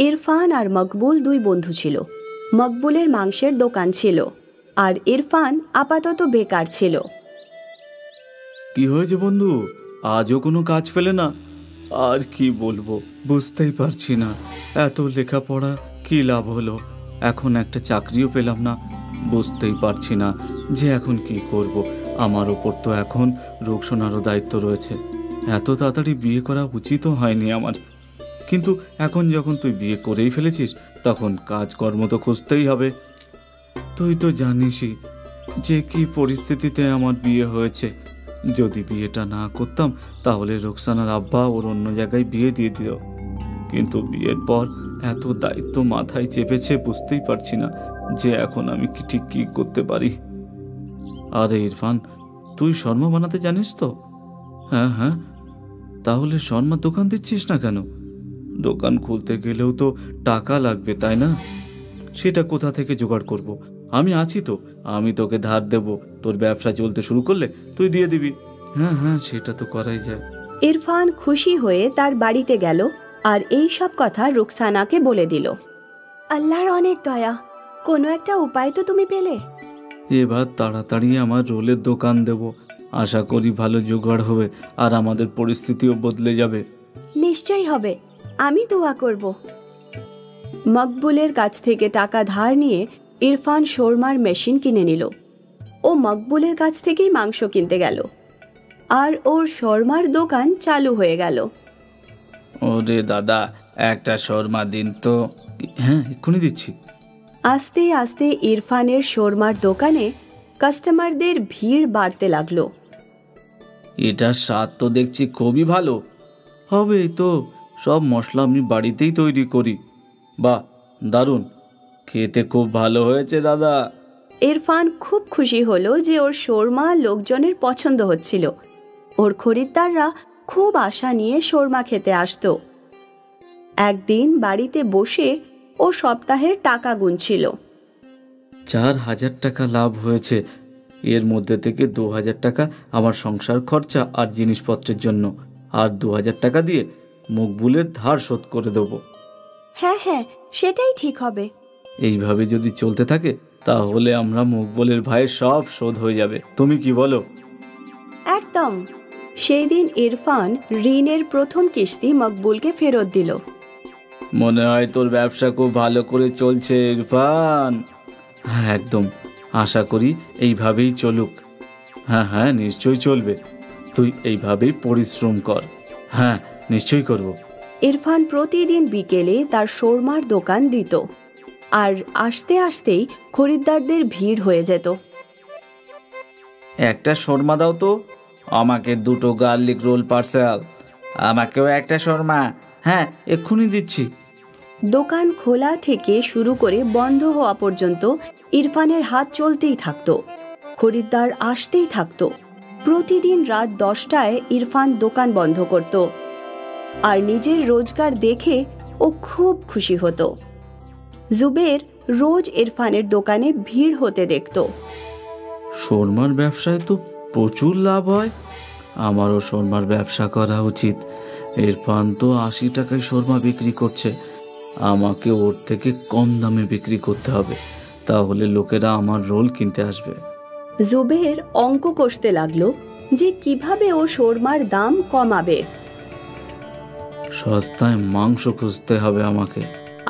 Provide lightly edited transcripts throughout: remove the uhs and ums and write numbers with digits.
ইরফান আর মকবুল দুই বন্ধু ছিল। মকবুলের মাংসের দোকান ছিল আর ইরফান আপাতত বেকার ছিল। কি হয়েছে বন্ধু, আজও কোনো কাজ পেলে না? আর কি বলবো, বুঝতেই পারছি না। এত লেখাপড়া কি লাভ হলো, এখন একটা চাকরিও পেলাম না। বুঝতেই পারছি না যে এখন কি করব। আমার ওপর তো এখন রোকসানারও দায়িত্ব রয়েছে। এত তাড়াতাড়ি বিয়ে করা উচিতও হয়নি আমার, কিন্তু এখন যখন তুই বিয়ে করেই ফেলেছিস তখন কাজকর্ম তো খুঁজতেই হবে। তুই তো জানিসই যে কি পরিস্থিতিতে আমার বিয়ে হয়েছে। যদি বিয়েটা না করতাম তাহলে রোকসানার আব্বা ওর অন্য জায়গায় বিয়ে দিয়ে দিল, কিন্তু বিয়ের পর এত দায়িত্ব মাথায় চেপেছে, বুঝতেই পারছি না যে এখন আমি ঠিক কি করতে পারি। আরে ইরফান, তুই শর্মা বানাতে জানিস তো? হ্যাঁ হ্যাঁ, তাহলে শর্মার দোকান দিচ্ছিস না কেন? দোকান খুলতে গেলেও তো টাকা লাগবে, তাই না? সেটা কোথা থেকে জোগাড় করব? আমি আছি তো, আমি তোকে ধার দেব। তোর ব্যবসা চলতে শুরু করলে তুই দিয়ে দিবি। হ্যাঁ হ্যাঁ, সেটা তো করাই যায়। ইরফান খুশি হয়ে তার বাড়িতে গেল আর এই সব কথা রুকসানাকে বলে দিল। আল্লাহর অনেক দয়া, কোনো একটা উপায় তো তুমি পেলে। এবার তাড়াতাড়ি আমার রোলের দোকান দেব, আশা করি ভালো জোগাড় হবে আর আমাদের পরিস্থিতিও বদলে যাবে। নিশ্চয়ই হবে, আমি দোয়া করব। মকবুলের কাছ থেকে টাকা ধার নিয়ে ইরফান শোরমার মেশিন কিনে নিল। ও মকবুলের কাছ থেকেই মাংস কিনতে গেল আর ওর শোরমার দোকান চালু হয়ে গেল। ওরে দাদা, একটা শর্মা দিন তো। হ্যাঁ, এক্ষুনি দিচ্ছি। আস্তে আস্তে ইরফানের শোরমার দোকানে কাস্টমারদের ভিড় বাড়তে লাগলো। এটার স্বাদ তো দেখছি খুবই ভালো হবে। তো সব মশলা আমি বাড়িতেই তৈরি করি। বাহ, দারুণ, খেতে খুব ভালো হয়েছে দাদা। ইরফান খুব খুশি হলো যে ওর শোরমা লোকজনের পছন্দ হচ্ছিল। ওর খরিদ্দাররা খুব আশা নিয়ে শোরমা খেতে আসতো। একদিন বাড়িতে বসে ও সপ্তাহের টাকা গুনছিল। 4,000 টাকা লাভ হয়েছে। এর মধ্যে থেকে 2,000 টাকা আমার সংসার খরচা আর জিনিসপত্রের জন্য, আর 2,000 টাকা দিয়ে মকবুলের ধার শোধ করে দেবো। হ্যাঁ হ্যাঁ, সেটাই ঠিক হবে। এইভাবে যদি চলতে থাকে তাহলে আমরা মকবুলের ভাইয়ের সব শোধ হয়ে যাবে। তুমি কি বলো? একদম। সেই দিন ইরফান ঋণের প্রথম কিস্তি মকবুলকে ফেরত দিল। মনে হয় তোর ব্যবসা খুব ভালো করে চলছে ইরফান। হ্যাঁ একদম, আশা করি এইভাবেই চলুক। হ্যাঁ হ্যাঁ, নিশ্চয়ই চলবে। তুই এইভাবেই পরিশ্রম কর। হ্যাঁ, নিশ্চয়ই করব। ইরফান প্রতিদিন বিকেলে তার শোরমার দোকান দিত আর আসতে আসতেই খরিদ্দারদের ভিড় হয়ে যেত। একটা শর্মা দাও তো, আমাকে 2টো গার্লিক রোল পার্সেল। আমাকেও একটা শর্মা। হ্যাঁ, এক্ষুনি দিচ্ছি। দোকান খোলা থেকে শুরু করে বন্ধ হওয়া পর্যন্ত ইরফানের হাত চলতেই থাকতো, খরিদ্দার আসতেই থাকতো। প্রতিদিন রাত 10টায় ইরফান দোকান বন্ধ করত আর নিজের রোজগার দেখে ও খুব খুশি হতো। জুবের রোজ ইরফানের দোকানে ভিড় হতে দেখত। শর্মার ব্যবসায় তো প্রচুর লাভ হয়, আমারও শর্মার ব্যবসা করা উচিত। ইরফান তো 80 টাকায় শর্মা বিক্রি করছে, আমাকে ওর থেকে কম দামে বিক্রি করতে হবে, তাহলে লোকেরা আমার রোল কিনতে আসবে। জুবের অঙ্ক কষতে লাগলো যে কিভাবে ও শোরমার দাম কমাবে। সস্তায় মাংস খুঁজতে হবে আমাকে।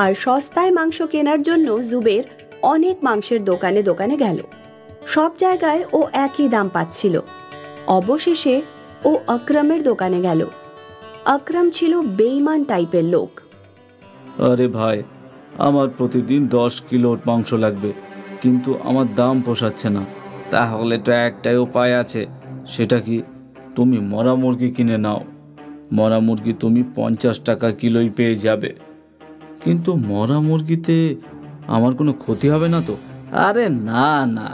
আর সস্তায় মাংস কেনার জন্য জুবের অনেক মাংসের দোকানে দোকানে গেল। সব জায়গায় ও একই দাম পাচ্ছিল। অবশেষে ও আকরামের দোকানে গেল। আকরাম ছিল বেঈমান টাইপের লোক। আরে ভাই, আমার প্রতিদিন 10 কিলো মাংস লাগবে, কিন্তু আমার দাম পোষাচ্ছে না। তাহলে তো একটাই উপায় আছে। সেটা কি? তুমি মরা মুরগি কিনে নাও। মরা মুরগি তুমি 50 টাকা কিলোই পেয়ে যাবে। কিন্তু মরা মুরগিতে আমার কোনো ক্ষতি হবে না তো? আরে না না,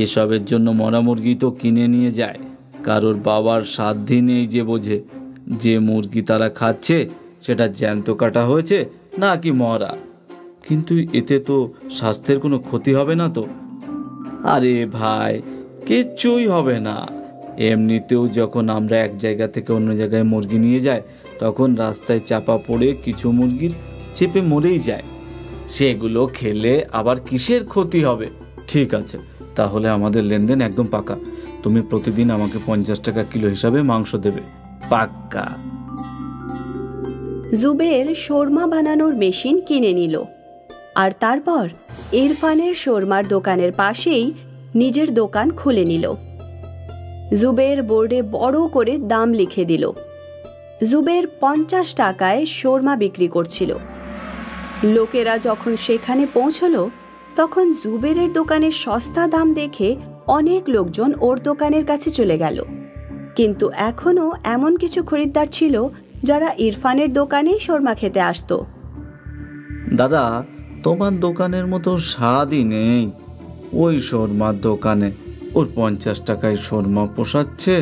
এসবের জন্য মরা মুরগি তো কিনে নিয়ে যায়। কারোর বাবার সাধ্য নেই যে বোঝে যে মুরগি তারা খাচ্ছে সেটা জ্যান্ত কাটা হয়েছে নাকি মরা। কিন্তু এতে তো স্বাস্থ্যের কোনো ক্ষতি হবে না তো? আরে ভাই, কিচ্ছুই হবে না। এমনিতেও যখন আমরা এক জায়গা থেকে অন্য জায়গায় মুরগি নিয়ে যাই তখন রাস্তায় চাপা পড়ে কিছু মুরগির চেপে মরেই যায়। সেগুলো খেলে আবার কিসের ক্ষতি হবে? ঠিক আছে, তাহলে আমাদের লেনদেন একদম পাকা। তুমি প্রতিদিন আমাকে 50 টাকা কিলো হিসাবে মাংস দেবে, পাক্কা? জুবের শোরমা বানানোর মেশিন কিনে নিল আর তারপর ইরফানের শোরমার দোকানের পাশেই নিজের দোকান খুলে নিল। জুবের বোর্ডে বড় করে দাম লিখে দিল। জুবের 50 টাকায় শোরমা বিক্রি করছিল। লোকেরা যখন সেখানে পৌঁছলো তখন জুবেরের দোকানের সস্তা দাম দেখে অনেক লোকজন ওর দোকানের কাছে চলে গেল। কিন্তু এখনও এমন কিছু খরিদ্দার ছিল যারা ইরফানের দোকানেই শোরমা খেতে আসতো। দাদা, তোমার দোকানের মতো স্বাদই নেই ওই শোরমার দোকানে। ওর 50 টাকায় শোরমা পোষাচ্ছে,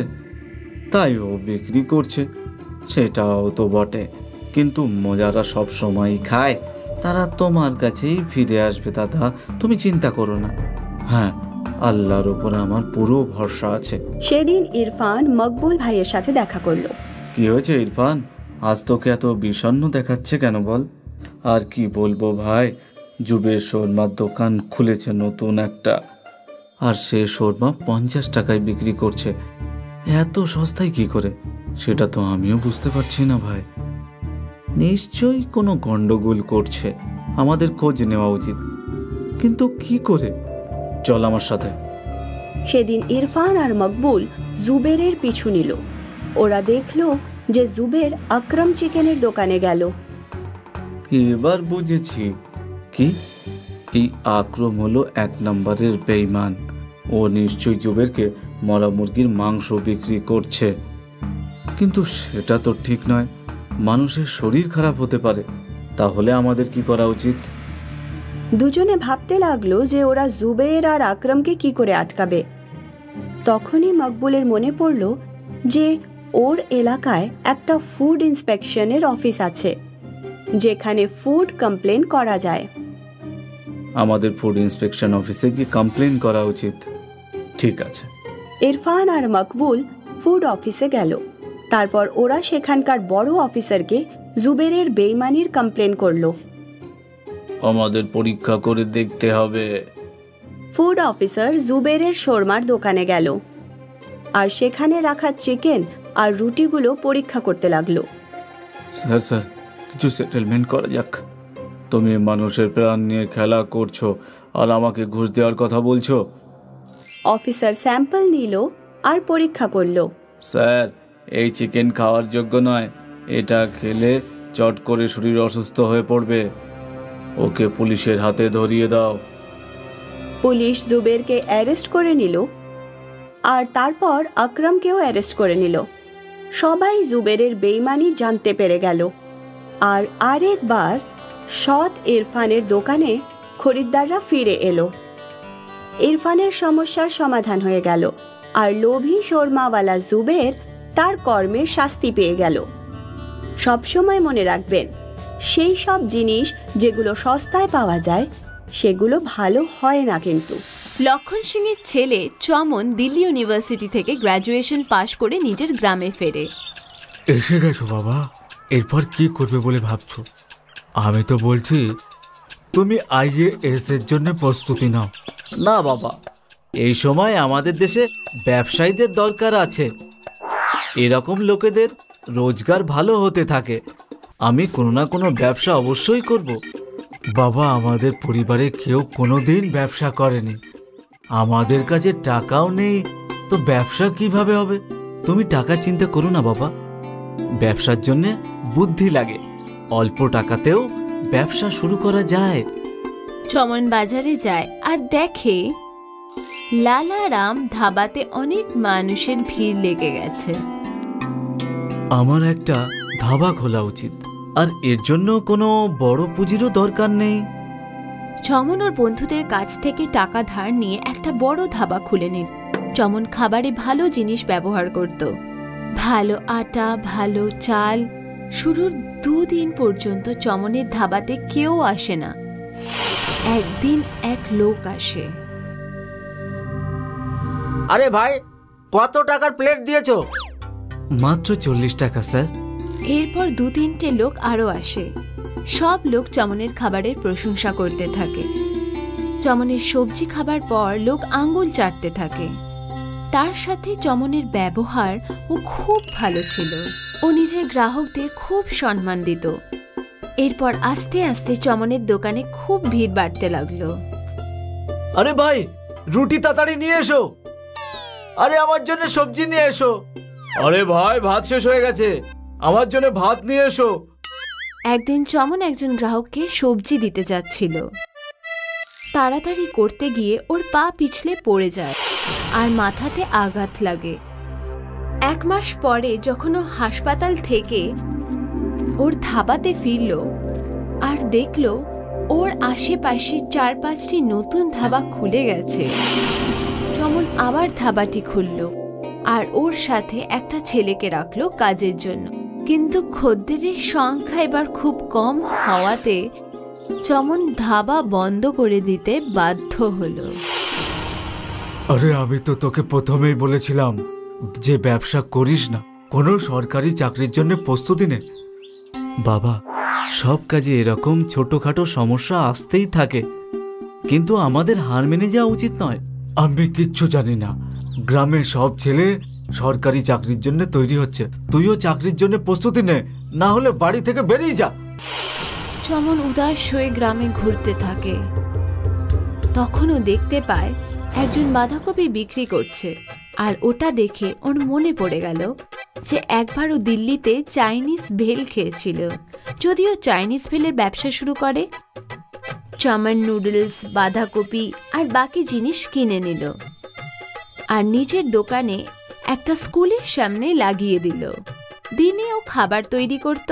তাই ও বিক্রি করছে। সেটাও তো বটে, কিন্তু মজারা সব সময় খায়, তারা তোমার কাছেই ফিরে আসবে দাদা, তুমি চিন্তা করো না। হ্যাঁ, আল্লাহর উপর আমার পুরো ভরসা আছে। সেদিন ইরফান মকবুল ভাইয়ের সাথে দেখা করলো। কি হয়েছে ইরফান, আজ তোকে এত বিষণ্ণ দেখাচ্ছে কেন বল? আর কি বলবো ভাই, জুবের শোরমার দোকান খুলেছে নতুন একটা, আর সে শোরমা 50 টাকায় বিক্রি করছে। এত সস্তায় কি করে, সেটা তো আমিও বুঝতে পারছি না ভাই। নিশ্চয়ই কোনো গন্ডগোল করছে, আমাদের খোঁজ নেওয়া উচিত, কিন্তু কি করে? চল আমার সাথে। সেদিন ইরফান আর মকবুল জুবেরের পিছু নিল। ওরা দেখলো যে জুবের আকরাম চিকেনের দোকানে গেল। এবার বুঝেছি, কি এই আকরম হলো 1 নম্বরের বেঈমান। ও নিশ্চয়ই জুবেরকে মরা মুরগির মাংস বিক্রি করছে, কিন্তু সেটা তো ঠিক নয়, মানুষের শরীর খারাপ হতে পারে। তাহলে আমাদের কি করা উচিত? দুজনে ভাবতে লাগলো যে ওরা জুবের আর আকরামকে কি করে আটকাবে। তখনই মকবুলের মনে পড়ল যে ওর এলাকায় একটা ফুড ইন্সপেকশনের অফিস আছে, যেখানে ফুড কমপ্লেন করা যায়। আমাদের ফুড ইন্সপেকশন অফিসে কি কমপ্লেন করা উচিত? ঠিক আছে। ইরফান আর মকবুল ফুড অফিসে গেল। তারপর ওরা সেখানকার বড় অফিসারকে জুবেরের বেইমানির কমপ্লেন করলো। আমাদের পরীক্ষা করে দেখতে হবে। ফুড অফিসার জুবেরের শোরমার দোকানে গেল আর সেখানে রাখা চিকেন আর রুটিগুলো পরীক্ষা করতে লাগলো। স্যার, কিছু সেটেলমেন্ট করা যাক। তুমি মানুষের প্রাণ নিয়ে খেলা করছো আর আমাকে ঘুষ দেওয়ার কথা বলছো। অফিসার স্যাম্পল নিল আর পরীক্ষা করলো। স্যার, এই চিকেন খাওয়ার যোগ্য নয়, এটা খেলে চট করে শরীর অসুস্থ হয়ে পড়বে। ওকে পুলিশের হাতে ধরিয়ে দাও। পুলিশ জুবেরকে অ্যারেস্ট করে নিল আর তারপর আকরামকেও অ্যারেস্ট করে নিল। সবাই জুবেরের বেইমানি জানতে পেরে গেল আর আরেকবার সৎ ইরফানের দোকানে খরিদ্দাররা ফিরে এলো। ইরফানের সমস্যার সমাধান হয়ে গেল আর লোভী শোরমাওয়ালা জুবের তার কর্মের শাস্তি পেয়ে গেল। সবসময় মনে রাখবেন, সেই সব জিনিস যেগুলো সস্তায় পাওয়া যায় সেগুলো ভালো হয় না। কিন্তু লক্ষণ সিংয়ের ছেলে চমন দিল্লি ইউনিভার্সিটি থেকে গ্র্যাজুয়েশন পাশ করে নিজের গ্রামে ফেরে। এসে গেছো বাবা, এরপর কি করবে বলে ভাবছো? আমি তো বলছি তুমি IAS এর জন্য প্রস্তুতি নাও। না বাবা, এই সময় আমাদের দেশে ব্যবসায়ীদের দরকার আছে। এরকম লোকেদের রোজগার ভালো হতে থাকে। আমি কোনো না কোনো ব্যবসা অবশ্যই করব। বাবা, আমাদের পরিবারে কেউ কোনোদিন ব্যবসা করেনি, আমাদের কাছে টাকাও নেই, তো ব্যবসা কিভাবে হবে? তুমি টাকা চিন্তা করো না বাবা, ব্যবসার জন্য বুদ্ধি লাগে। অল্প টাকাতেও ব্যবসা শুরু করা যায়। চমন বাজারে যায় আর দেখে লালারাম ধাবাতে অনেক মানুষের ভিড় লেগে গেছে। আমার একটা ধাবা খোলা উচিত, আর এর জন্য কোনো বড় পুঁজিরও দরকার নেই। চমন ওর বন্ধুদের কাছ থেকে টাকা ধার নিয়ে একটা বড় ধাবা খুলে নিল। চমন খাবারে ভালো জিনিস ব্যবহার করত, ভালো আটা, ভালো চাল। শুরুর 2 দিন পর্যন্ত চমনের ধাবাতে কেউ আসে না। একদিন এক লোক আসে। আরে ভাই, কত টাকার প্লেট দিয়েছো? মাত্র 40 টাকা স্যার। এরপর 2-3টে লোক আরো আসে। সব লোক চমনের খাবারের প্রশংসা করতে থাকে। চমনের সবজি খাবার পর লোক আঙ্গুল চাটতে থাকে। তার সাথে চমনের ব্যবহার ও খুব ভালো ছিল। ও নিজের গ্রাহকদের খুব সম্মান দিত। এরপর আস্তে আস্তে চমনের দোকানে খুব ভিড় বাড়তে লাগলো। আরে ভাই, রুটি তাড়াতাড়ি নিয়ে এসো। আরে আমার জন্য সবজি নিয়ে এসো। আরে ভাই, ভাত শেষ হয়ে গেছে, আমার জন্য ভাত নিয়ে এসো। একদিন চমন একজন গ্রাহককে সবজি দিতে যাচ্ছিল। তাড়াতাড়ি করতে গিয়ে ওর পা পিছলে পড়ে যায় আর মাথাতে আঘাত লাগে। 1 মাস পরে যখন ও হাসপাতাল থেকে ওর ধাবাতে ফিরল আর দেখল ওর আশেপাশে 4-5টি নতুন ধাবা খুলে গেছে। চমন আবার ধাবাটি খুলল আর ওর সাথে একটা ছেলেকে রাখলো কাজের জন্য। কিন্তু খদ্দেরের সংখ্যা এবার খুব কম হওয়াতে চমন ধাবা বন্ধ করে দিতে বাধ্য হলো। আরে আমি তো তোকে প্রথমেই বলেছিলাম যে ব্যবসা করিস না, কোনো সরকারি চাকরির জন্য প্রস্তুতি নে। বাবা, সব কাজে এরকম ছোটখাটো সমস্যা আসতেই থাকে, কিন্তু আমাদের হার মেনে যাওয়া উচিত নয়। আমি কিচ্ছু জানি না। গ্রামের সব ছেলে সরকারি চাকরির জন্য তৈরি হচ্ছে, তুইও চাকরির জন্য প্রস্তুতি নে, না হলে বাড়ি থেকে বেরিয়ে যা। চমন উদাস হয়ে গ্রামে ঘুরতে থাকে। তখনও দেখতে পায় একজন বাঁধাকপি বিক্রি করছে, আর ওটা দেখে ওর মনে পড়ে গেল যে একবার ও দিল্লিতে চাইনিজ ভেল খেয়েছিল। যদিও চাইনিজ ভেলের ব্যবসা শুরু করে, চমন নুডলস, বাঁধাকপি আর বাকি জিনিস কিনে নিল আর নিজের দোকানে একটা স্কুলের সামনে লাগিয়ে দিল। দিনে ও খাবার তৈরি করত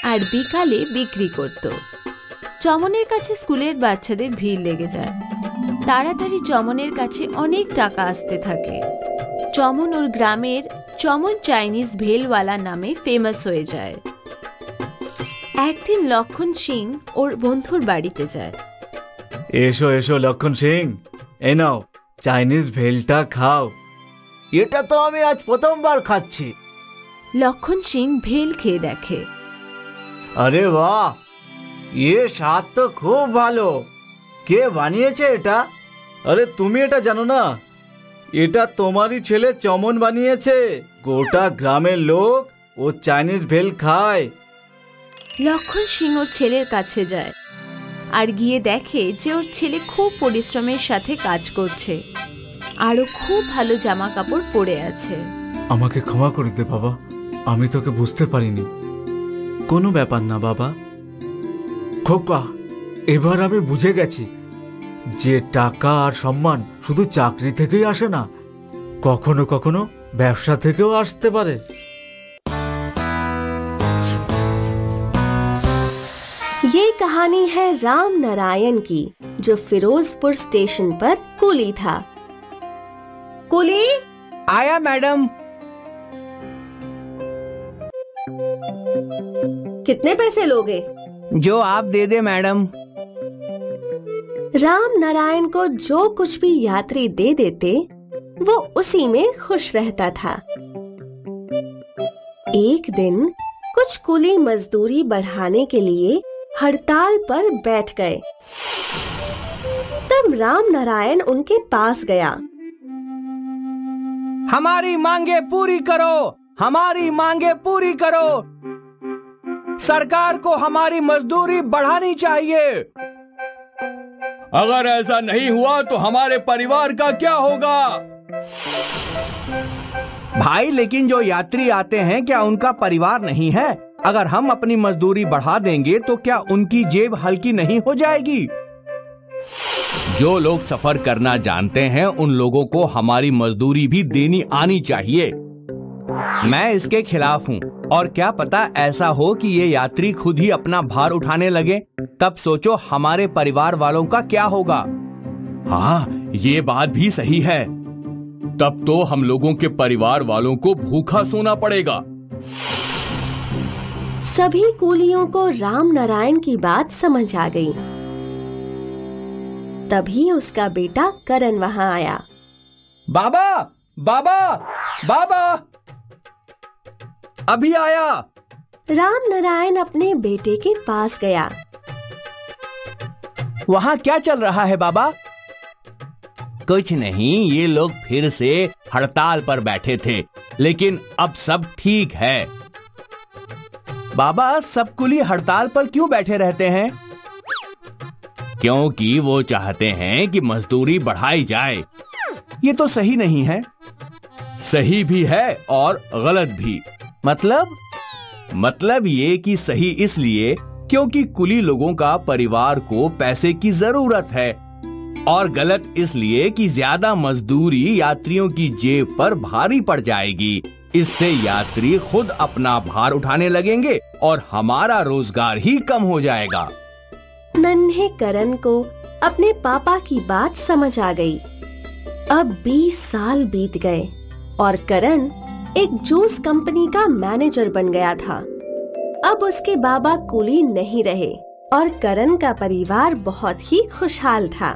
আর বিকালে বিক্রি করত। চমনের কাছে স্কুলের বাচ্চাদের ভিড় লেগে যায়। তাড়াতাড়ি চমনের কাছে অনেক টাকা আসতে থাকে। চমন ওর গ্রামের চমন চাইনিজ ভেলওয়ালা নামে ফেমাস হয়ে যায়। একদিন লক্ষণ সিং ওর বন্ধুর বাড়িতে যায়। এসো এসো লক্ষণ সিং, এই নাও চাইনিজ ভেলটা খাও। এটা তো আমি আজ প্রথমবার খাচ্ছি। লক্ষণ সিং ভেল খেয়ে দেখে। আরে বাহ, স্বাদ তো খুব ভালো। কে বানিয়েছে এটা? আরে তুমি এটা জানো না? এটা তোমারই ছেলে চমন বানিয়েছে। গোটা গ্রামের লোক ও চাইনিজ ভেল খায়। লক্ষণ সিং ওর ছেলের কাছে যায় আর গিয়ে দেখে যে ওর ছেলে খুব পরিশ্রমের সাথে কাজ করছে, আরও খুব ভালো জামা কাপড় পরে আছে। আমাকে ক্ষমা করে দে বাবা, আমি তোকে বুঝতে পারিনি। কোনো ব্যাপার না বাবা। খোকা, এবার আমি বুঝে গেছি যে টাকা আর সম্মান শুধু চাকরি থেকেই আসে না, কখনো কখনো ব্যবসা থেকেও আসতে পারে। ये कहानी है राम नारायण की, जो फिरोजपुर स्टेशन पर कुली था। कुली आया मैडम। कितने पैसे लोगे? जो आप दे दे मैडम। राम नारायण को जो कुछ भी यात्री दे देते वो उसी में खुश रहता था। एक दिन कुछ कुली मजदूरी बढ़ाने के लिए हड़ताल पर बैठ गए। तब राम नारायण उनके पास गया। हमारी मांगे पूरी करो, हमारी मांगे पूरी करो। सरकार को हमारी मजदूरी बढ़ानी चाहिए। अगर ऐसा नहीं हुआ तो हमारे परिवार का क्या होगा? भाई, लेकिन जो यात्री आते हैं क्या उनका परिवार नहीं है? अगर हम अपनी मजदूरी बढ़ा देंगे तो क्या उनकी जेब हल्की नहीं हो जाएगी? जो लोग सफर करना जानते हैं उन लोगों को हमारी मजदूरी भी देनी आनी चाहिए। मैं इसके खिलाफ हूँ, और क्या पता ऐसा हो कि ये यात्री खुद ही अपना भार उठाने लगे, तब सोचो हमारे परिवार वालों का क्या होगा। हाँ, ये बात भी सही है। तब तो हम लोगों के परिवार वालों को भूखा सोना पड़ेगा। सभी कुलियों को राम नारायण की बात समझ आ गई। तभी उसका बेटा करण वहां आया। बाबा, बाबा, बाबा, अभी आया। राम नारायण अपने बेटे के पास गया। वहाँ क्या चल रहा है बाबा? कुछ नहीं, ये लोग फिर से हड़ताल पर बैठे थे, लेकिन अब सब ठीक है। बाबा, सब कुली हड़ताल पर क्यों बैठे रहते हैं? क्योंकि वो चाहते हैं कि मजदूरी बढ़ाई जाए। ये तो सही नहीं है। सही भी है और गलत भी। मतलब ये कि सही इसलिए क्योंकि कुली लोगों का परिवार को पैसे की जरूरत है, और गलत इसलिए कि ज्यादा मजदूरी यात्रियों की जेब पर भारी पड़ जाएगी। इससे यात्री खुद अपना भार उठाने लगेंगे और हमारा रोजगार ही कम हो जाएगा। नन्हे करण को अपने पापा की बात समझ आ गई। अब 20 साल बीत गए और करण एक जूस कंपनी का मैनेजर बन गया था। अब उसके बाबा कुली नहीं रहे और करण का परिवार बहुत ही खुशहाल था।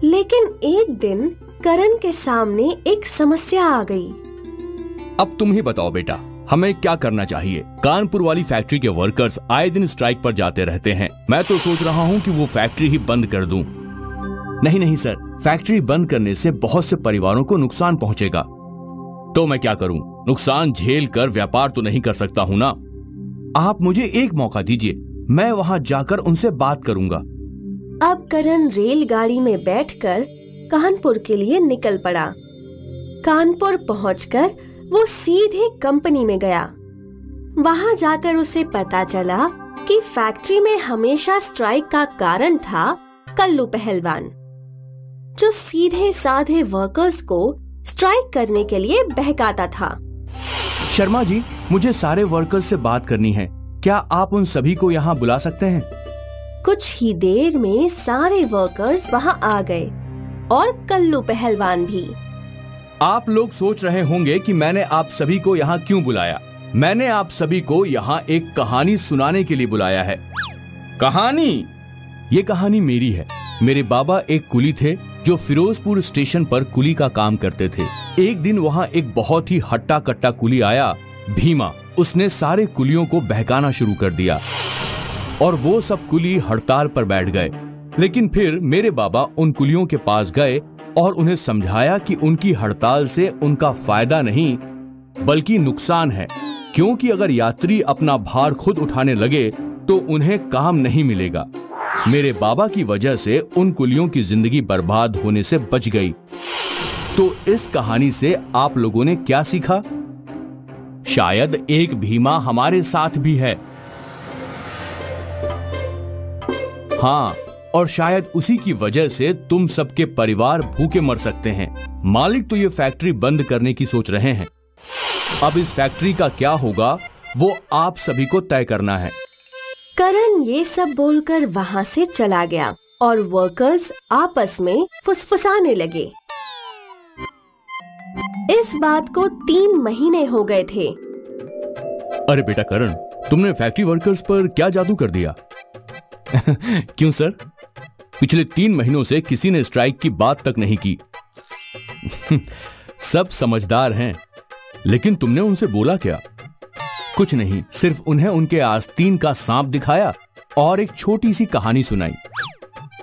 लेकिन एक दिन करण के सामने एक समस्या आ गई। अब तुम ही बताओ बेटा, हमें क्या करना चाहिए? कानपुर वाली फैक्ट्री के वर्कर्स आए दिन स्ट्राइक पर जाते रहते हैं। मैं तो सोच रहा हूँ कि वो फैक्ट्री ही बंद कर दूं। नहीं सर, फैक्ट्री बंद करने से बहुत से परिवारों को नुकसान पहुँचेगा। तो मैं क्या करूँ? नुकसान झेल कर व्यापार तो नहीं कर सकता हूँ ना। आप मुझे एक मौका दीजिए, मैं वहाँ जाकर उनसे बात करूँगा। अब करण रेलगाड़ी में बैठकर कानपुर के लिए निकल पड़ा। कानपुर पहुंचकर वो सीधे कंपनी में गया। वहां जाकर उसे पता चला कि फैक्ट्री में हमेशा स्ट्राइक का कारण था कल्लू पहलवान, जो सीधे साधे वर्कर्स को स्ट्राइक करने के लिए बहकाता था। शर्मा जी, मुझे सारे वर्कर्स से बात करनी है। क्या आप उन सभी को यहाँ बुला सकते हैं? कुछ ही देर में सारे वर्कर्स वहां आ गए और कल्लू पहलवान भी। आप लोग सोच रहे होंगे कि मैंने आप सभी को यहाँ क्यों बुलाया। मैंने आप सभी को यहाँ एक कहानी सुनाने के लिए बुलाया है। कहानी? ये कहानी मेरी है। मेरे बाबा एक कुली थे जो फिरोजपुर स्टेशन पर कुली का काम करते थे। एक दिन वहाँ एक बहुत ही हट्टा कट्टा कुली आया, भीमा। उसने सारे कुलियों को बहकाना शुरू कर दिया और वो सब कुली हड़ताल पर बैठ गए। लेकिन फिर मेरे बाबा उन कुलियों के पास गए और उन्हें समझाया कि उनकी हड़ताल से उनका फायदा नहीं बल्कि नुकसान है, क्योंकि अगर यात्री अपना भार खुद उठाने लगे तो उन्हें काम नहीं मिलेगा। मेरे बाबा की वजह से उन कुलियों की जिंदगी बर्बाद होने से बच गई। तो इस कहानी से आप लोगों ने क्या सीखा? शायद एक भीमा हमारे साथ भी है। हाँ, और शायद उसी की वजह से तुम सबके परिवार भूखे मर सकते हैं। मालिक तो ये फैक्ट्री बंद करने की सोच रहे हैं। अब इस फैक्ट्री का क्या होगा वो आप सभी को तय करना है। करण ये सब बोलकर वहाँ से चला गया और वर्कर्स आपस में फुसफुसाने लगे। इस बात को 3 महीने हो गए थे। अरे बेटा करण, तुमने फैक्ट्री वर्कर्स पर क्या जादू कर दिया? क्यों सर? पिछले 3 महीनों से किसी ने स्ट्राइक की बात तक नहीं की। सब समझदार हैं, लेकिन तुमने उनसे बोला क्या? कुछ नहीं, सिर्फ उन्हें उनके आस्तीन का सांप दिखाया और एक छोटी सी कहानी सुनाई।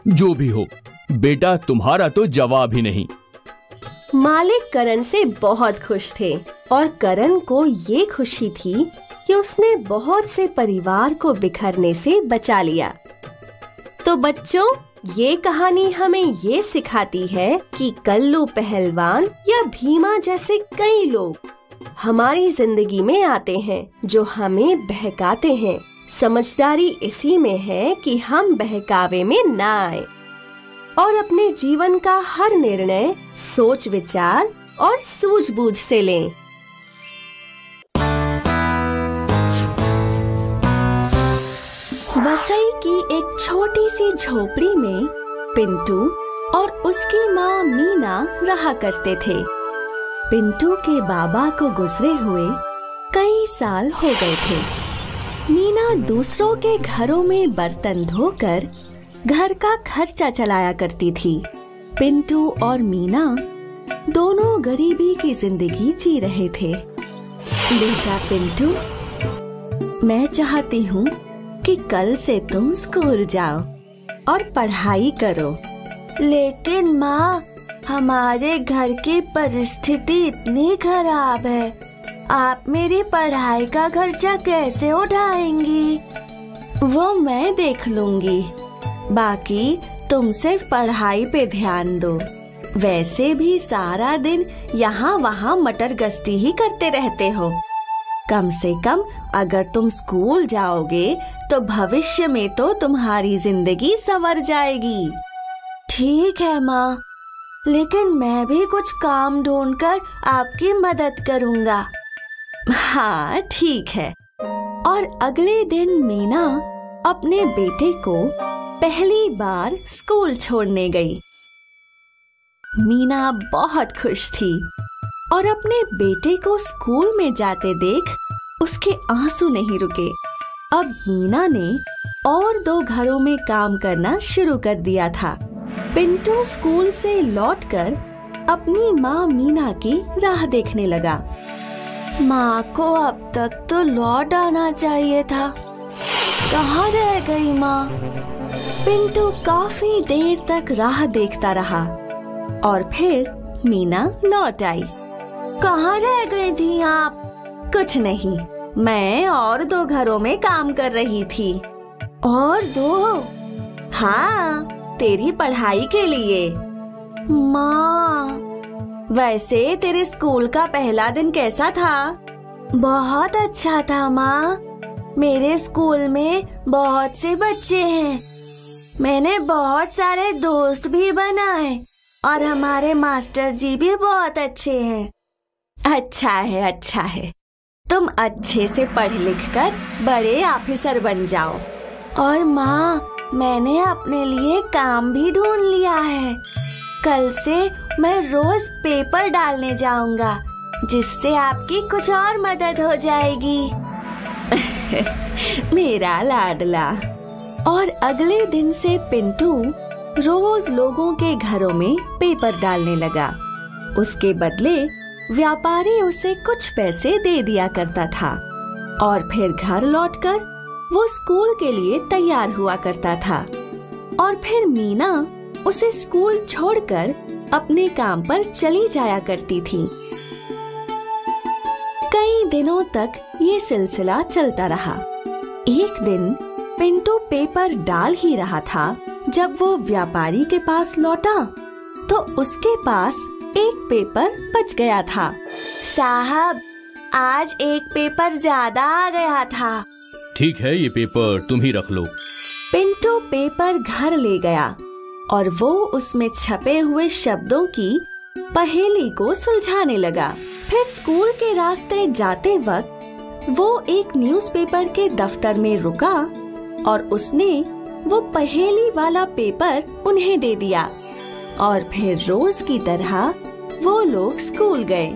जो भी हो, बेटा तुम्हारा तो जवाब ही नहीं। मालिक करण से बहुत खुश थे और करण को ये खुशी थी कि उसने बहुत से परिवार को बिखरने से बचा लिया। तो बच्चों, ये कहानी हमें ये सिखाती है कि कल्लू पहलवान या भीमा जैसे कई लोग हमारी जिंदगी में आते हैं जो हमें बहकाते हैं। समझदारी इसी में है कि हम बहकावे में ना आए और अपने जीवन का हर निर्णय सोच विचार और सूझबूझ से लें। वसई की एक छोटी सी झोपड़ी में पिंटू और उसकी माँ मीना रहा करते थे। पिंटू के बाबा को गुजरे हुए कई साल हो गए थे। मीना दूसरों के घरों में बर्तन धोकर घर का खर्चा चलाया करती थी। पिंटू और मीना दोनों गरीबी की जिंदगी जी रहे थे। बेटा पिंटू, मैं चाहती हूँ कि कल से तुम स्कूल जाओ और पढ़ाई करो। लेकिन माँ, हमारे घर की परिस्थिति इतनी खराब है, आप मेरी पढ़ाई का खर्चा कैसे उठाएंगी? वो मैं देख लूंगी, बाकी तुम सिर्फ पढ़ाई पे ध्यान दो। वैसे भी सारा दिन यहाँ वहाँ मटर गश्ती ही करते रहते हो। कम से कम अगर तुम स्कूल जाओगे तो भविष्य में तो तुम्हारी जिंदगी संवर जाएगी। ठीक है माँ, लेकिन मैं भी कुछ काम ढूंढकर आपकी मदद करूँगा। हाँ ठीक है। और अगले दिन मीना अपने बेटे को पहली बार स्कूल छोड़ने गई। मीना बहुत खुश थी और अपने बेटे को स्कूल में जाते देख उसके आंसू नहीं रुके। अब मीना ने और 2 घरों में काम करना शुरू कर दिया था। पिंटू स्कूल से लौटकर अपनी माँ मीना की राह देखने लगा। माँ को अब तक तो लौट आना चाहिए था, कहाँ रह गई माँ? पिंटू काफी देर तक राह देखता रहा और फिर मीना लौट आई। कहाँ रह गई थी आप? कुछ नहीं, मैं और 2 घरों में काम कर रही थी। और 2? हाँ, तेरी पढ़ाई के लिए। माँ, वैसे तेरे स्कूल का पहला दिन कैसा था? बहुत अच्छा था माँ। मेरे स्कूल में बहुत से बच्चे हैं, मैंने बहुत सारे दोस्त भी बनाए और हमारे मास्टर जी भी बहुत अच्छे हैं। अच्छा है, अच्छा है। तुम अच्छे से पढ़ लिख कर बड़े ऑफिसर बन जाओ। और माँ, मैंने अपने लिए काम भी ढूंढ लिया है। कल से मैं रोज पेपर डालने जाऊंगा, जिससे आपकी कुछ और मदद हो जाएगी। मेरा लाडला। और अगले दिन से पिंटू रोज लोगों के घरों में पेपर डालने लगा। उसके बदले व्यापारी उसे कुछ पैसे दे दिया करता था और फिर घर लौटकर वो स्कूल के लिए तैयार हुआ करता था। और फिर मीना उसे स्कूल छोड़कर अपने काम पर चली जाया करती थी। कई दिनों तक ये सिलसिला चलता रहा। एक दिन पिंटू पेपर डाल ही रहा था जब वो व्यापारी के पास लौटा तो उसके पास एक पेपर बच गया था। साहब, आज एक पेपर ज्यादा आ गया था। ठीक है, ये पेपर तुम ही रख लो। पिंटू पेपर घर ले गया और वो उसमें छपे हुए शब्दों की पहेली को सुलझाने लगा। फिर स्कूल के रास्ते जाते वक्त वो एक न्यूज़पेपर के दफ्तर में रुका और उसने वो पहेली वाला पेपर उन्हें दे दिया। और फिर रोज की तरह वो लोग स्कूल गए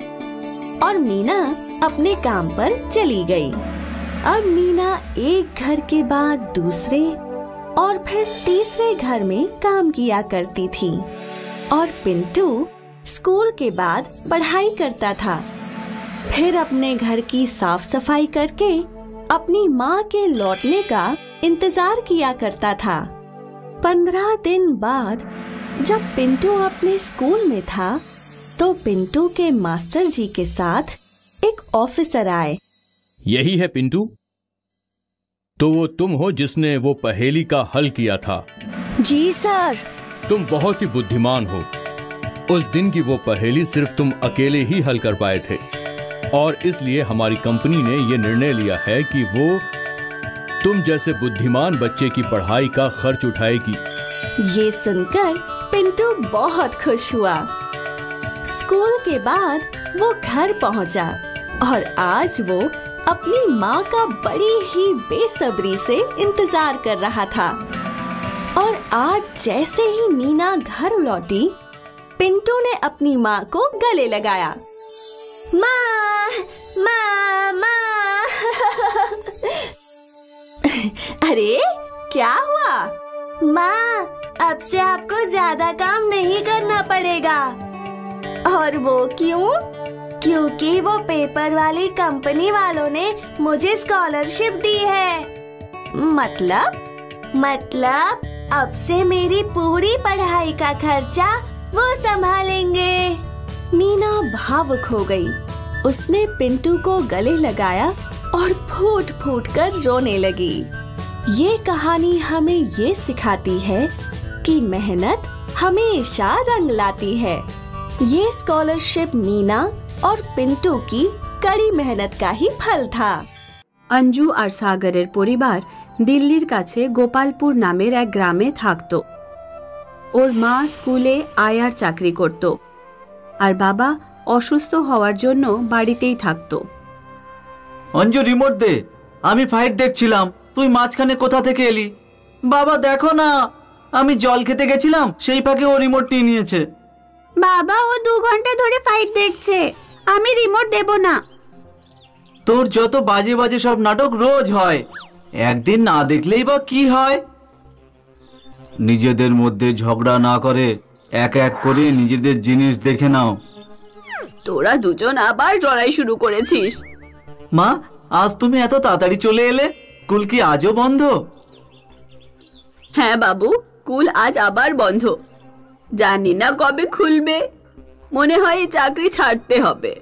और मीना अपने काम पर चली गई। अब मीना एक घर के बाद दूसरे और फिर तीसरे घर में काम किया करती थी और पिंटू स्कूल के बाद पढ़ाई करता था। फिर अपने घर की साफ सफाई करके अपनी माँ के लौटने का इंतजार किया करता था। 15 दिन बाद जब पिंटू अपने स्कूल में था तो पिंटू के मास्टर जी के साथ एक ऑफिसर आए। यही है पिंटू? तो वो तुम हो जिसने वो पहेली का हल किया था? जी सर। तुम बहुत ही बुद्धिमान हो। उस दिन की वो पहेली सिर्फ तुम अकेले ही हल कर पाए थे और इसलिए हमारी कंपनी ने ये निर्णय लिया है कि वो तुम जैसे बुद्धिमान बच्चे की पढ़ाई का खर्च उठाएगी। ये सुनकर पिंटू बहुत खुश हुआ। स्कूल के बाद वो घर पहुंचा और आज वो अपनी माँ का बड़ी ही बेसब्री से इंतजार कर रहा था। और आज जैसे ही मीना घर लौटी, पिंटू ने अपनी माँ को गले लगाया। माँ, माँ, माँ। अरे क्या हुआ? माँ, अब से आपको ज्यादा काम नहीं करना पड़ेगा। और वो क्यों? क्योंकि वो पेपर वाली कंपनी वालों ने मुझे स्कॉलरशिप दी है। मतलब अब से मेरी पूरी पढ़ाई का खर्चा वो संभालेंगे। मीना भावुक हो गई। उसने पिंटू को गले लगाया और फूट फूट कर रोने लगी। ये कहानी हमें ये सिखाती है कि मेहनत हमेशा रंग लाती है। ये स्कॉलरशिप मीना और पिंटू की कड़ी मेहनत का ही फल था। अंजू और सागरेर परिवार दिल्लीर काछे गोपालपुर नामेर एक ग्रामे थाकतो। ओर मा स्कूले आयार चाकरी करतो और बाबा असुस्थ हওয়ার জন্য বাড়িতেই থাকতো। अंजू रिमोट दे, आमी फाइट देखছিলাম, তুই মাঝখানে কোথা থেকে এলি? বাবা দেখো না, আমি জল খেতে গেছিলাম, সেই ফাঁকে ও রিমোট নিয়ে নিয়েছে। বাবা ও 2 ঘন্টা ধরে ফাইট দেখছে, আমি রিমোট দেব না। তোর যত বাজে বাজে সব নাটক রোজ হয়, একদিন না দেখলেই বা কি হয়? নিজেদের মধ্যে ঝগড়া না করে এক এক করে নিজেদের জিনিস দেখে নাও। তোরা দুজন আবার লড়াই শুরু করেছিস। মা, আজ তুমি এত তাড়াতাড়ি চলে এলে, স্কুল কি আজও বন্ধ? হ্যাঁ বাবু, স্কুল আজ আবার বন্ধ। জানি না কবে খুলবে, মনে হয় এই চাকরি ছাড়তে হবে।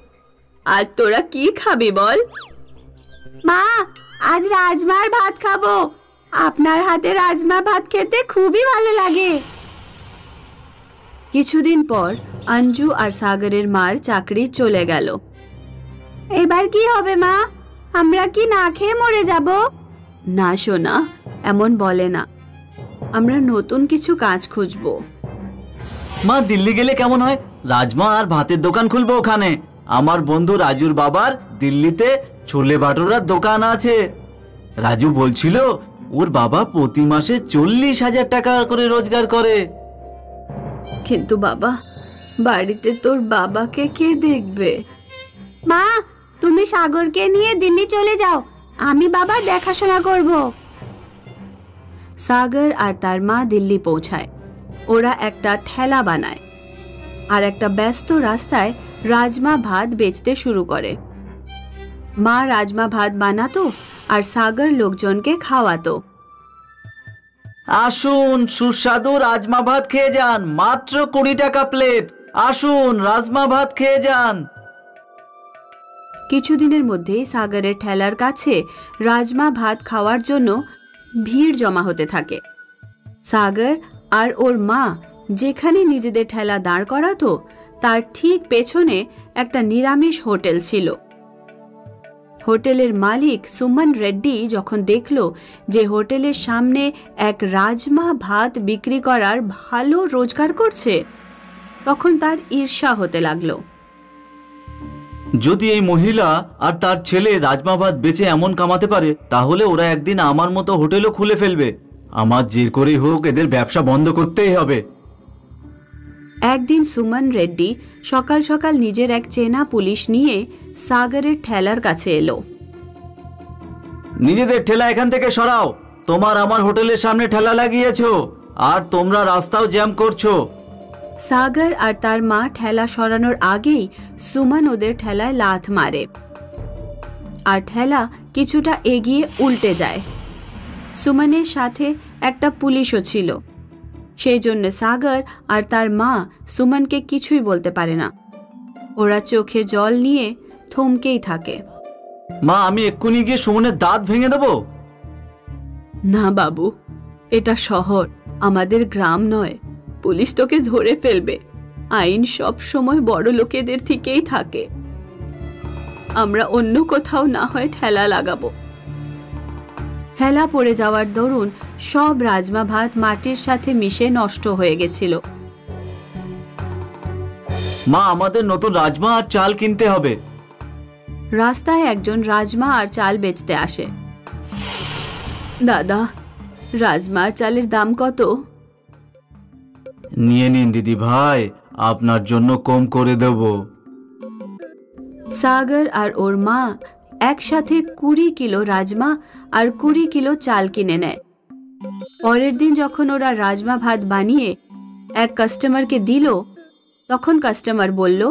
আজ তোরা কি খাবি বল? মা, আজ রাজমার ভাত খাবো। আপনার হাতে রাজমা ভাত খেতে খুবই ভালো লাগে। কিছুদিন পর अंजू और सागरेर मार चाकरी चले गेल। एबार की होबे मा? आमरा की ना खेये मरे जाबो? ना सोना, एमन बोले ना, आमरा नतुन किछु काज खुंजबो। मा, दिल्ली गेले केमन हय? राजमा और भातेर दोकान खुलबो ओखाने। आमार बंधु राजुर बाबार दिल्लीते छोले भाटुरार दोकान आछे। राजू बोलछिलो ओर बाबा प्रति मासे 40,000 टाका करे रोजगार करे। किन्तु बाबा, বাড়িতে তোর বাবাকে কে দেখবে? মা, তুমি সাগরকে নিয়ে দিল্লি চলে যাও, আমি বাবার দেখাশোনা করব। সাগর আর তার মা দিল্লি পৌঁছায়। ওরা একটা ঠেলা বানায় আর একটা ব্যস্ত রাস্তায় রাজমা ভাত বেচতে শুরু করে। মা রাজমা ভাত বানাতো আর সাগর লোকজনকে খাওয়াতো। আসুন, সুস্বাদু রাজমা ভাত খেয়ে যান, মাত্র 20 টাকা প্লেট। আসুন, রাজমা ভাত খেয়ে যান। কিছুদিনের মধ্যেই সাগরের ঠেলার কাছে রাজমা ভাত খাওয়ার জন্য ভিড় জমা হতে থাকে। সাগর আর ওর মা যেখানে নিজেদের ঠেলা দাঁড় করাতো তার ঠিক পেছনে একটা নিরামিষ হোটেল ছিল। হোটেলের মালিক সুমন রেড্ডি যখন দেখল যে হোটেলের সামনে এক রাজমা ভাত বিক্রি করার ভালো রোজগার করছে, তখন তার ঈর্ষা হতে লাগলো। যদি এই মহিলা আর তার ছেলে রাজমা ভাত বেচে এমন কামাতে পারে, তাহলে ওরা একদিন আমার মতো হোটেলও খুলে ফেলবে। আমার যে করেই হোক এদের ব্যবসা বন্ধ করতেই হবে। একদিন সুমন রেড্ডি সকাল সকাল নিজের এক চেনা পুলিশ নিয়ে সাগরের ঠেলার কাছে এলো। নিজেদের ঠেলা এখান থেকে সরাও, তোমার আমার হোটেলের সামনে ঠেলা লাগিয়েছো আর তোমরা রাস্তাও জ্যাম করছো। সাগর আর তার মা ঠেলা সরানোর আগেই সুমন ওদের ঠেলায় লাথ মারে আর ঠেলা কিছুটা এগিয়ে উল্টে যায়। সুমনের সাথে একটা পুলিশও ছিল, সেই জন্য সাগর আর তার মা সুমনকে কিছুই বলতে পারে না। ওরা চোখে জল নিয়ে থমকেই থাকে। মা, আমি এক্ষুনি গিয়ে সুমনের দাঁত ভেঙে দেবো। না বাবু, এটা শহর, আমাদের গ্রাম নয়। পুলিশ তোকে ধরে ফেলবে। আইন সব সময় বড় লোকেদের থেকেই থাকে। আমরা অন্য কোথাও না হয় ঠেলা লাগাবো। ঠেলা পড়ে যাওয়ার দরুন সব রাজমা ভাত মাটির সাথে মিশে নষ্ট হয়ে গেছিল। মা, আমাদের নতুন রাজমা আর চাল কিনতে হবে। রাস্তায় একজন রাজমা আর চাল বেচতে আসে। দাদা, রাজমা আর চালের দাম কত? নিয়ে নিন দিদি ভাই, আপনার জন্য কম করে দেব। সাগর আর ওর মা একসাথে 20 কিলো রাজমা আর 20 কিলো চাল কিনে নেয়। পরের দিন যখন ওরা রাজমা ভাত বানিয়ে এক কাস্টমারকে দিল, তখন কাস্টমার বলল,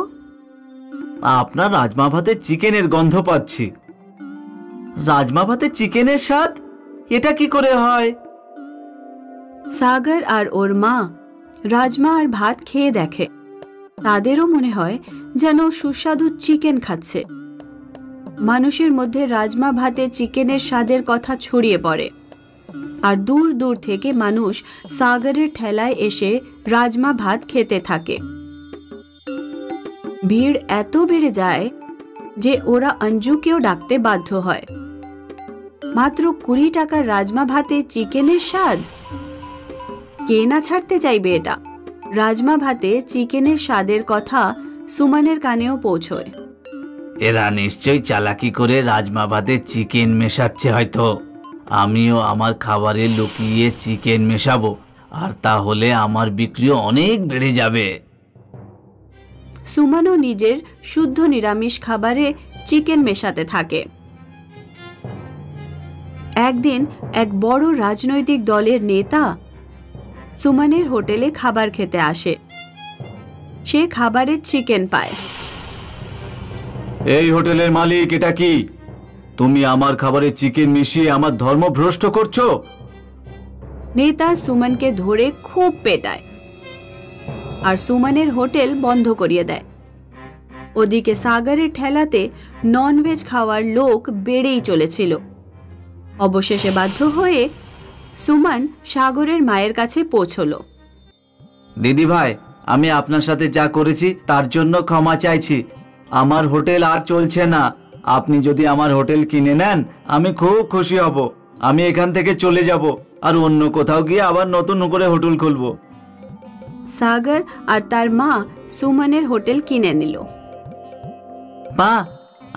আপনার রাজমা ভাতে চিকেনের গন্ধ পাচ্ছি। রাজমা ভাতে চিকেনের স্বাদ? এটা কি করে হয়? সাগর আর ওর মা রাজমা আর ভাত খেয়ে দেখে। তাদেরও মনে হয় যেন সুস্বাদু চিকেন খাচ্ছে। মানুষের মধ্যে রাজমা ভাতে চিকেনের স্বাদের কথা ছড়িয়ে পড়ে, আর দূর দূর থেকে মানুষ সাগরের ঠেলায় এসে রাজমা ভাত খেতে থাকে। ভিড় এত বেড়ে যায় যে ওরা অঞ্জুকেও ডাকতে বাধ্য হয়। মাত্র 20 টাকার রাজমা ভাতে চিকেনের স্বাদ, কে না ছাড়তে চাইবে এটা? রাজমা ভাতে চিকেনের স্বাদের কথা সুমনের কানেও পৌঁছয়। এরা নিশ্চয়ই চালাকি করে রাজমা ভাতে চিকেন মেশাচ্ছে হয়তো। আমিও আমার খাবারে লুকিয়ে চিকেন মেশাবো, আর তাহলে আমার বিক্রিও অনেক বেড়ে যাবে। সুমনও নিজের শুদ্ধ নিরামিষ খাবারে চিকেন মেশাতে থাকে। একদিন এক বড় রাজনৈতিক দলের নেতা সুমনের হোটেলে খাবার খেতে আসে। সে খাবারে চিকেন পায়। এই হোটেলের মালিক, এটা কি? তুমি আমার খাবারে চিকেন মিশিয়ে আমার ধর্ম ভ্রষ্ট করছো। নেতা সুমনকে ধরে খুব পেটায় আর সুমনের হোটেল বন্ধ করিয়ে দেয়। ওদিকে সাগরের ঠেলাতে ননভেজ খাওয়ার লোক বেড়েই চলেছিল। অবশেষে বাধ্য হয়ে সুমন সাগরের মায়ের কাছে পৌঁছলো। দিদি ভাই, আমি আপনার সাথে যা করেছি তার জন্য ক্ষমা চাইছি। আমার হোটেল আর চলছে না। আপনি যদি আমার হোটেল কিনে নেন আমি খুব খুশি হব। আমি এখান থেকে চলে যাব আর অন্য কোথাও গিয়ে আবার নতুন করে হোটেল খুলবো। সাগর আর তার মা সুমনের হোটেল কিনে নিল। মা,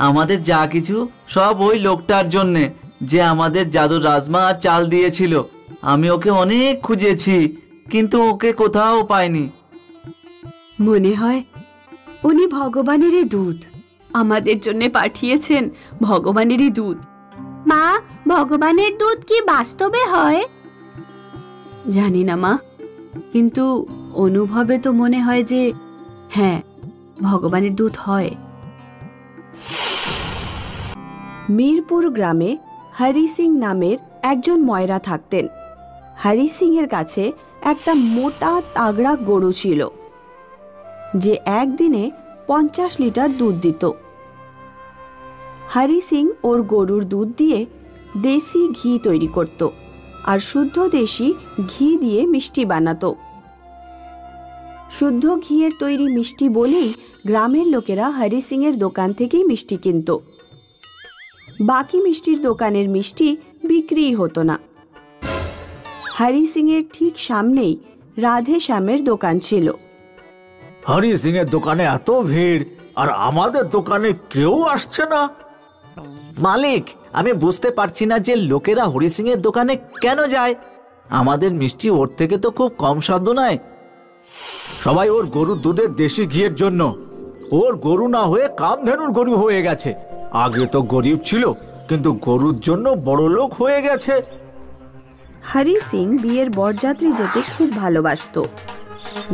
আমাদের যা কিছু সব ওই লোকটার জন্যে, যে আমাদের জাদুর রাজমা আর চাল দিয়েছিল। আমি ওকে অনেক খুঁজেছি, কিন্তু ওকে কোথাও পাইনি। মনে হয় উনি ভগবানেরই দূত, আমাদের জন্য পাঠিয়েছেন ভগবানেরই দূত। মা, ভগবানের দূত কি বাস্তবে হয়? জানি না মা, কিন্তু অনুভবে তো মনে হয় যে হ্যাঁ, ভগবানের দূত হয়। মিরপুর গ্রামে হরি সিং নামের একজন ময়রা থাকতেন। হরি সিং এর কাছে একটা মোটা তাগড়া গরু ছিল, যে একদিনে 50 লিটার দুধ দিত। হরি সিং ওর গরুর দুধ দিয়ে দেশি ঘি তৈরি করত আর শুদ্ধ দেশি ঘি দিয়ে মিষ্টি বানাতো। শুদ্ধ ঘিয়ের তৈরি মিষ্টি বলেই গ্রামের লোকেরা হরি সিং এর দোকান থেকেই মিষ্টি কিনত। বাকি মিষ্টির দোকানের মিষ্টি বিক্রিই হতো না। হরি সিং এর ঠিক সামনেই রাধে শ্যামের দোকান ছিল। হরি সিং এর দোকানে এত ভিড়, আর আমাদের দোকানে কেউ আসছে না। মালিক, আমি বুঝতে পারছি না যে লোকেরা হরি সিং এর দোকানে কেন যায়। আমাদের মিষ্টি ওর থেকে তো খুব কম স্বাদ নয়। সবাই ওর গরুর দুধের দেশি ঘিয়ের জন্য। ওর গরু না হয়ে কামধেনুর গরু হয়ে গেছে। আগে তো গরিব ছিল, কিন্তু গরুর জন্য বড় লোক হয়ে গেছে। হরি সিং বিয়ের বরযাত্রী যেতে খুব ভালোবাসতো।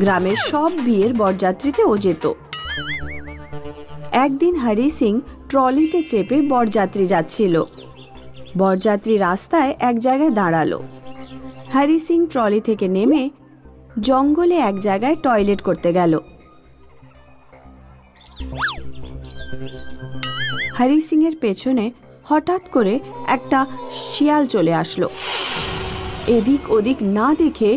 গ্রামের সব বিয়ের বরযাত্রীতে ও যেত। একদিন হরি সিং ট্রলিতে চেপে বরযাত্রী যাচ্ছিল। বরযাত্রী রাস্তায় এক জায়গায় দাঁড়ালো। হরি সিং ট্রলি থেকে নেমে জঙ্গলে এক জায়গায় টয়লেট করতে গেল। হরি সিং এর পেছনে হঠাৎ করে একটা শিয়াল চলে আসলো। এদিক ওদিক না দেখে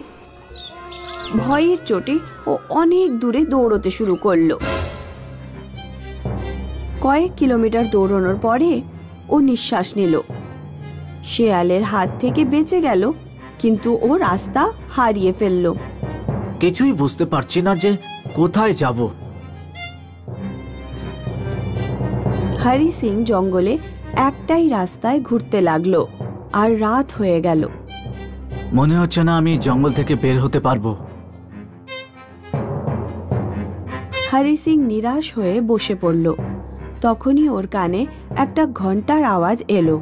ভয়ের চোটে ও অনেক দূরে দৌড়তে শুরু করলো। কয়েক কিলোমিটার দৌড়ানোর পরে ও নিঃশ্বাস নিল। শিয়ালের হাত থেকে বেঁচে গেল, কিন্তু ও রাস্তা হারিয়ে ফেলল। কিছুই বুঝতে পারছি না যে কোথায় যাব। হরি সিং জঙ্গলে একটাই রাস্তায় ঘুরতে লাগলো, আর রাত হয়ে গেল। মনে হচ্ছে না আমি জঙ্গল থেকে বের হতে পারবো। হরি সিং নিরাশ হয়ে বসে পড়ল। তখনই ওর কানে একটা ঘন্টার আওয়াজ এলো।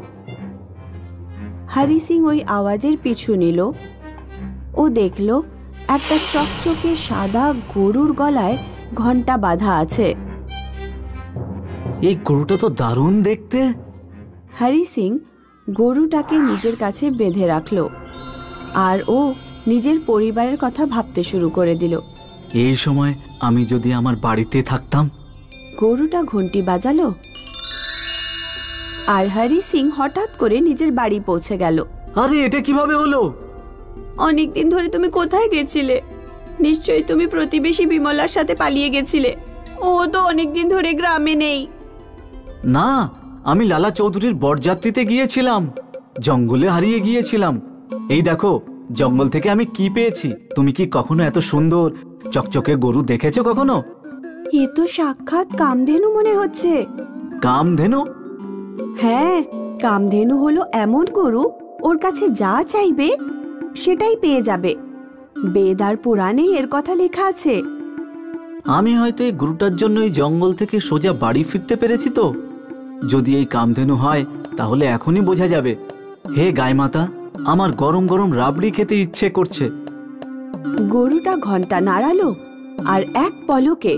হরি সিং ওই আওয়াজের পিছু নিল। ও দেখল একটা চকচকে সাদা গরুর গলায় ঘন্টা বাঁধা আছে। এই গরুটা তো দারুণ দেখতে। হরি সিং গরুটাকে নিজের কাছে বেঁধে রাখল আর ও নিজের পরিবারের কথা ভাবতে শুরু করে দিল। এই সময় আমি যদি আমার বাড়িতে থাকতাম। গরুটা ঘন্টি বাজালো আর হরি সিং হঠাৎ করে নিজের বাড়ি পৌঁছে গেল। আরে এটা কিভাবে হলো? অনেকদিন ধরে তুমি কোথায় গেছিলে? নিশ্চয়ই তুমি প্রতিবেশী বিমলার সাথে পালিয়ে গেছিলে। ও তো অনেকদিন ধরে গ্রামে নেই। না, আমি লালা চৌধুরীর বরযাত্রীতে গিয়েছিলাম, জঙ্গলে হারিয়ে গিয়েছিলাম। এই দেখো জঙ্গল থেকে আমি কি পেয়েছি। তুমি কি কখনো এত সুন্দর চকচকে গরু দেখেছো কখনো? এ তো সাক্ষাৎ কামধেনু মনে হচ্ছে। কামধেনু? হ্যাঁ, কামধেনু হলো এমন গরু ওর কাছে যা চাইবে সেটাই পেয়ে যাবে। বেদ আর পুরাণে এর কথা লেখা আছে। আমি হয়তো এই গরুটার জন্য এই জঙ্গল থেকে সোজা বাড়ি ফিরতে পেরেছি। তো যদি এই কামধেনু হয় তাহলে এখনই বোঝা যাবে। হে গায় মাতা, আমার গরম গরম রাবড়ি খেতে ইচ্ছে করছে। গরুটা ঘন্টা নাড়ালো আর এক পলকে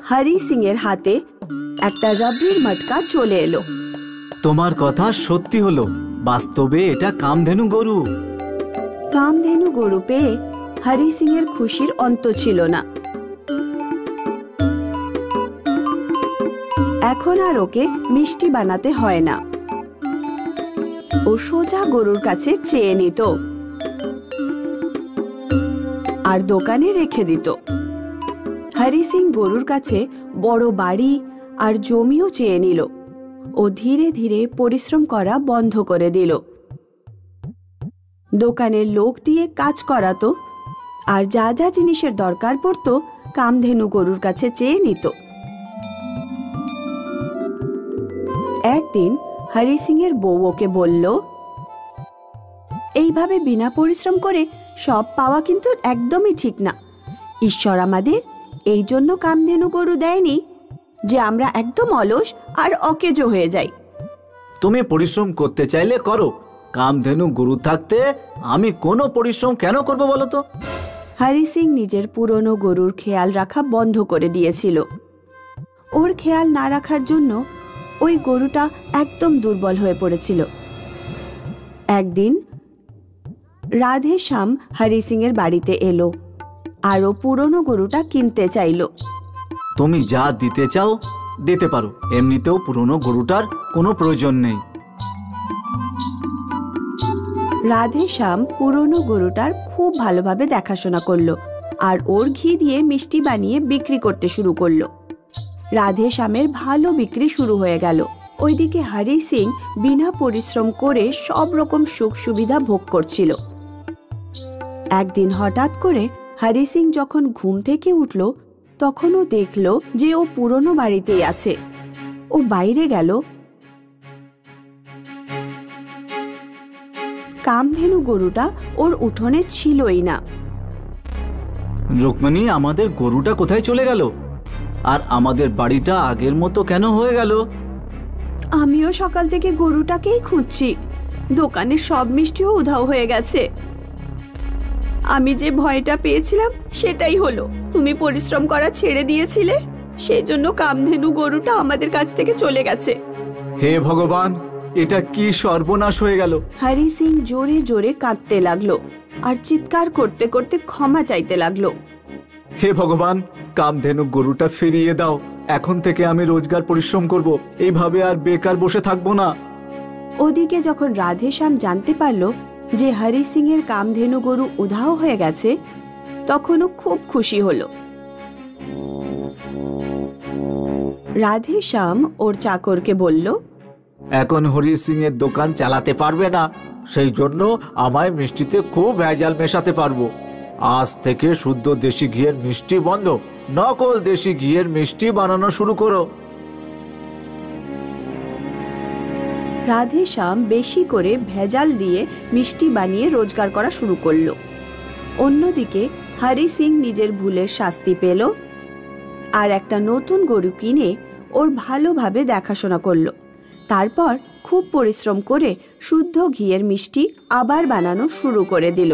হরি সিং এর হাতে একটা রাবড়ির মটকা চলে এলো। তোমার কথা সত্যি হলো, বাস্তবে এটা কামধেনু গরু। কামধেনু গরু পেয়ে হরি সিং এর খুশির অন্ত ছিল না। এখন আর ওকে মিষ্টি বানাতে হয় না। ও সোজা গরুর কাছে চেয়ে নিত আর দোকানে রেখে দিত। হরি সিং গরুর কাছে বড় বাড়ি আর জমিও চেয়ে নিল। ও ধীরে ধীরে পরিশ্রম করা বন্ধ করে দিল। দোকানের লোক দিয়ে কাজ করাতো আর যা যা জিনিসের দরকার পড়তো কামধেনু গরুর কাছে চেয়ে নিত। একদিন হরি সিং এর বউ ওকে বলল, এইভাবে বিনা পরিশ্রম করে সব পাওয়া কিন্তু একদমই ঠিক না। ঈশ্বর আমাদের এই জন্য কামধেনু গরু দেয়নি যে আমরা একদম অলস আর অকেজো হয়ে যাই। তুমি পরিশ্রম করতে চাইলে করো, কামধেনু গরু থাকতে আমি কোনো পরিশ্রম কেন করব বলো তো? হরি সিং নিজের পুরনো গরুর খেয়াল রাখা বন্ধ করে দিয়েছিল। ওর খেয়াল না রাখার জন্য ওই গরুটা একদম দুর্বল হয়ে পড়েছিল। একদিন রাধে শ্যাম হরি সিং এর বাড়িতে এলো আর ও পুরনো গরুটা কিনতে চাইল। তুমি যা দিতে চাও দিতে পারো, এমনিতেও পুরনো গরুটার কোনো প্রয়োজন নেই। রাধে শ্যাম পুরনো গরুটার খুব ভালোভাবে দেখাশোনা করলো আর ওর ঘি দিয়ে মিষ্টি বানিয়ে বিক্রি করতে শুরু করলো। রাধে শ্যামের ভালো বিক্রি শুরু হয়ে গেল। ওইদিকে হরি সিং বিনা পরিশ্রম করে সব রকম সুখ সুবিধা ভোগ করছিল। একদিন হঠাৎ করে হরি সিং যখন ঘুম থেকে উঠল তখন ও দেখল যে ও পুরনো বাড়িতেই আছে। ও বাইরে গেল। কামধেনু গরুটা ওর উঠোনে ছিলই না। রুকমণি, আমাদের গরুটা কোথায় চলে গেল? আর আমাদের বাড়িটা আগের মতো কেন হয়ে গেল? আমিও সকাল থেকে গরুটাকেই খুঁজছি। দোকানের সব মিষ্টিও উধাও হয়ে গেছে। আমি যে ভয়টা পেয়েছিলাম সেটাই হলো। তুমি পরিশ্রম করা ছেড়ে দিয়েছিলে, সেই জন্য কামধেনু গরুটা আমাদের কাছ থেকে চলে গেছে। হে ভগবান, এটা কি সর্বনাশ হয়ে গেল! হরি সিং জোরে জোরে কাঁদতে লাগলো আর চিৎকার করতে করতে ক্ষমা চাইতে লাগলো। হে ভগবান, কামধেনু গরুটা ফিরিয়ে দাও। এখন থেকে আমি রোজগার পরিশ্রম করব, এইভাবে আর বেকার বসে থাকবো না। ওদিকে যখন রাধে শ্যাম জানতে পারলো যে হরি সিং এর কামধেনু গরু উধাও হয়ে গেছে তখন ও খুব খুশি হলো। রাধে শ্যাম ওর চাকরকে বলল, এখন হরি সিং এর দোকান চালাতে পারবে না, সেই জন্য আমায় মিষ্টিতে খুব ভেজাল মেশাতে পারবো। আজ থেকে শুদ্ধ দেশি ঘিয়ের মিষ্টি বন্ধ, নকল দেশি ঘিয়ের মিষ্টি বানানো শুরু করো। রাধে শ্যাম বেশি করে ভেজাল দিয়ে মিষ্টি বানিয়ে রোজগার করা শুরু করলো। অন্যদিকে হরি সিং নিজের ভুলের শাস্তি পেল আর একটা নতুন গরু কিনে ওর ভালোভাবে দেখাশোনা করলো। তারপর খুব পরিশ্রম করে শুদ্ধ ঘিয়ের মিষ্টি আবার বানানো শুরু করে দিল।